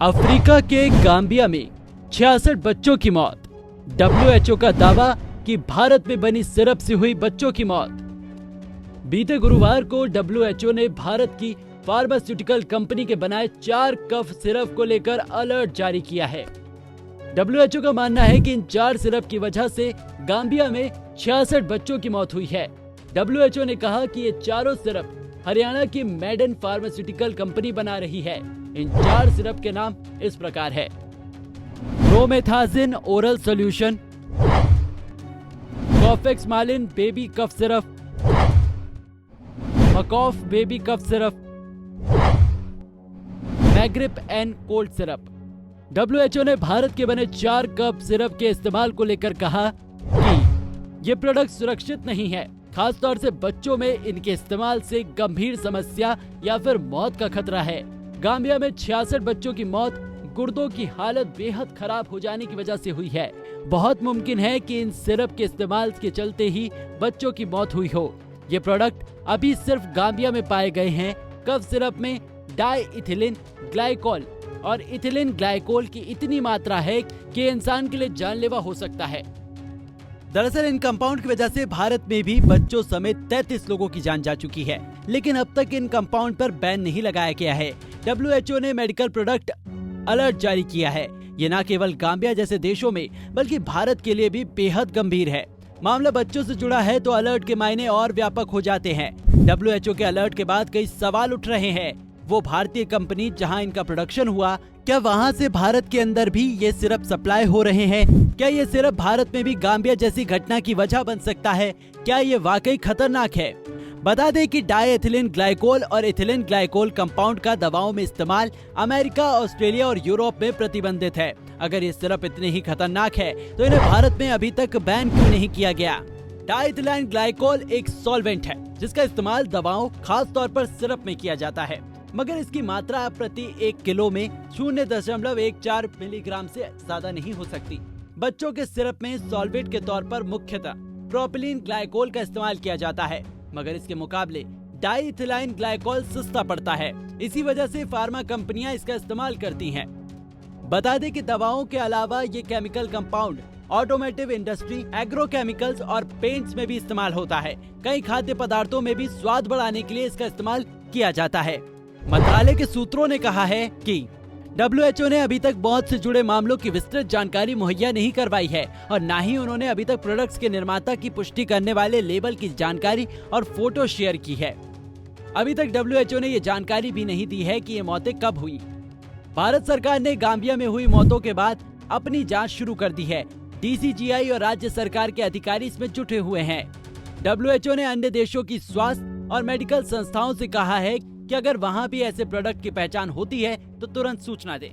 Africa के Gambia में 66 बच्चों की मौत। WHO का दावा कि भारत में बनी सिरप से हुई बच्चों की मौत। बीते गुरुवार को WHO ने भारत की फार्मास्यूटिकल कंपनी के बनाए 4 कफ सिरप को लेकर अलर्ट जारी किया है। WHO का मानना है कि इन 4 सिरप की वजह से गाम्बिया में 66 बच्चों की मौत हुई है। WHO ने कहा कि ये चारों सिरप हरियाणा की मेडन फार्मास्यूटिकल कंपनी बना रही है। इन 4 सिरप के नाम इस प्रकार है: promethazine oral solution, Kofexmalin baby cough syrup, Makoff baby cough syrup, Magrip N cold syrup. WHO ने भारत के बने 4 कफ सिरप के इस्तेमाल को लेकर कहा कि ये प्रोडक्ट सुरक्षित नहीं है, खासतौर से बच्चों में इनके इस्तेमाल से गंभीर समस्या या फिर मौत का खतरा है। गाम्बिया में 66 बच्चों की मौत गुर्दों की हालत बेहद खराब हो जाने की वजह से हुई है। बहुत मुमकिन है कि इन सिरप के इस्तेमाल के चलते ही बच्चों की मौत हुई हो। ये प्रोडक्ट अभी सिर्फ गाम्बिया में पाए गए हैं। कफ सिरप में डाई इथिलीन ग्लाइकोल और इथिलीन ग्लाइकोल की इतनी मात्रा है कि इंसान के लिए जानलेवा हो सकता है। दरअसल इन कंपाउंड की वजह से भारत में भी बच्चों समेत 33 लोगों की जान जा चुकी है, लेकिन अब तक इन कंपाउंड पर बैन नहीं लगाया गया है। WHO ने मेडिकल प्रोडक्ट अलर्ट जारी किया है। ये न केवल गाम्बिया जैसे देशों में बल्कि भारत के लिए भी बेहद गंभीर है। मामला बच्चों से जुड़ा है तो अलर्ट के मायने और व्यापक हो जाते हैं। WHO के अलर्ट के बाद कई सवाल उठ रहे हैं। वो भारतीय कंपनी जहां इनका प्रोडक्शन हुआ, क्या वहां से भारत के अंदर भी ये सिरप सप्लाई हो रहे हैं? क्या ये सिरप भारत में भी गाम्बिया जैसी घटना की वजह बन सकता है? क्या ये वाकई खतरनाक है? बता दें कि डाई एथिलीन ग्लाइकोल और इथिलीन ग्लाइकोल कंपाउंड का दवाओं में इस्तेमाल अमेरिका, ऑस्ट्रेलिया और यूरोप में प्रतिबंधित है। अगर ये सिरप इतने ही खतरनाक है तो इन्हें भारत में अभी तक बैन क्यों नहीं किया गया? डाई एथिलीन ग्लाइकोल एक सॉल्वेंट है जिसका इस्तेमाल दवाओं, खास तौर पर सिरप में किया जाता है, मगर इसकी मात्रा प्रति 1 किलो में 0.14 मिलीग्राम से ज्यादा नहीं हो सकती। बच्चों के सिरप में सॉल्वेंट के तौर पर मुख्यतः प्रोपिलीन ग्लाइकोल का इस्तेमाल किया जाता है, मगर इसके मुकाबले डाई इथिलीन ग्लाइकोल सस्ता पड़ता है। इसी वजह से फार्मा कंपनियां इसका इस्तेमाल करती हैं। बता दें कि दवाओं के अलावा ये chemical compound automotive industry, agrochemicals और पेंट्स में भी इस्तेमाल होता है। कई खाद्य पदार्थों में भी स्वाद बढ़ाने के लिए इसका इस्तेमाल किया जाता है। मंत्रालय के सूत्रों ने कहा है कि WHO ने अभी तक मौत से जुड़े मामलों की विस्तृत जानकारी मुहैया नहीं करवाई है और न ही उन्होंने अभी तक प्रोडक्ट्स के निर्माता की पुष्टि करने वाले लेबल की जानकारी और फोटो शेयर की है। अभी तक WHO ने ये जानकारी भी नहीं दी है कि ये मौतें कब हुई। भारत सरकार ने गाम्बिया में हुई मौतों के बाद अपनी जांच शुरू कर दी है। DCGI और राज्य सरकार के अधिकारी इसमें जुटे हुए हैं। WHO ने अन्य देशों की स्वास्थ्य और मेडिकल संस्थाओं से कहा है कि अगर वहां भी ऐसे प्रोडक्ट की पहचान होती है तो तुरंत सूचना दें।